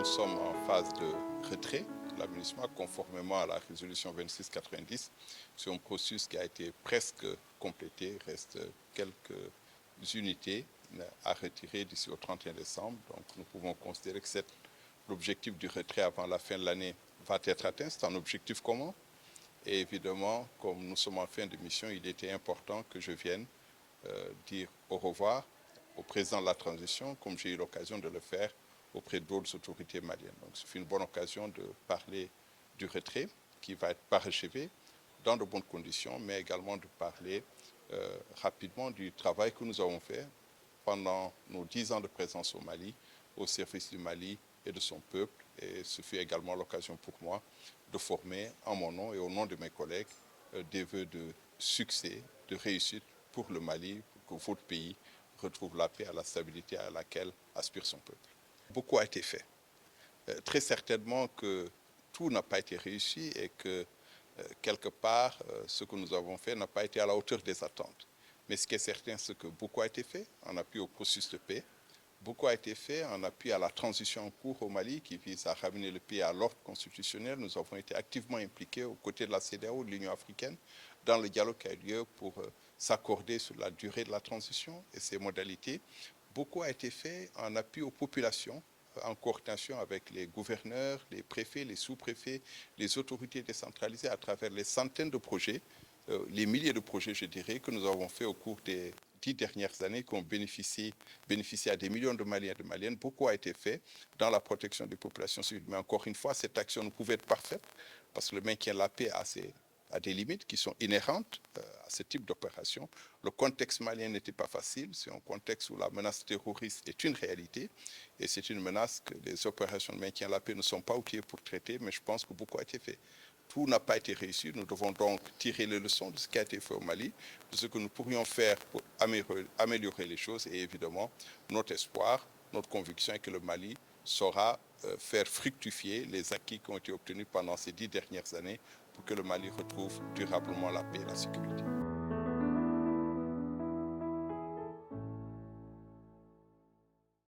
nous sommes en phase de retrait de la MINUSMA conformément à la résolution 2690. C'est un processus qui a été presque complété. Il reste quelques unités à retirer d'ici au 31 décembre. Donc nous pouvons considérer que l'objectif du retrait avant la fin de l'année va être atteint. C'est un objectif commun. Et évidemment, comme nous sommes en fin de mission, il était important que je vienne dire au revoir au président de la transition, comme j'ai eu l'occasion de le faire auprès d'autres autorités maliennes. Donc c'est une bonne occasion de parler du retrait qui va être parachevé dans de bonnes conditions, mais également de parler rapidement du travail que nous avons fait pendant nos 10 ans de présence au Mali, au service du Mali et de son peuple. Et ce fut également l'occasion pour moi de former en mon nom et au nom de mes collègues des vœux de succès, de réussite pour le Mali, pour que votre pays retrouve la paix et la stabilité à laquelle aspire son peuple. Beaucoup a été fait. Très certainement que tout n'a pas été réussi et que quelque part, ce que nous avons fait n'a pas été à la hauteur des attentes. Mais ce qui est certain, c'est que beaucoup a été fait en appui au processus de paix. Beaucoup a été fait en appui à la transition en cours au Mali qui vise à ramener le pays à l'ordre constitutionnel. Nous avons été activement impliqués aux côtés de la CEDEAO, de l'Union africaine, dans le dialogue qui a eu lieu pour s'accorder sur la durée de la transition et ses modalités. Beaucoup a été fait en appui aux populations, en coordination avec les gouverneurs, les préfets, les sous-préfets, les autorités décentralisées à travers les centaines de projets, les milliers de projets, je dirais, que nous avons fait au cours des 10 dernières années, qui ont bénéficié à des millions de Maliens et de Maliennes. Beaucoup a été fait dans la protection des populations civiles. Mais encore une fois, cette action ne pouvait être parfaite parce que le maintien de la paix a des limites qui sont inhérentes à ce type d'opération. Le contexte malien n'était pas facile. C'est un contexte où la menace terroriste est une réalité et c'est une menace que les opérations de maintien de la paix ne sont pas outillées pour traiter, mais je pense que beaucoup a été fait. Tout n'a pas été réussi. Nous devons donc tirer les leçons de ce qui a été fait au Mali, de ce que nous pourrions faire pour améliorer les choses. Et évidemment, notre espoir, notre conviction est que le Mali saura faire fructifier les acquis qui ont été obtenus pendant ces 10 dernières années pour que le Mali retrouve durablement la paix et la sécurité.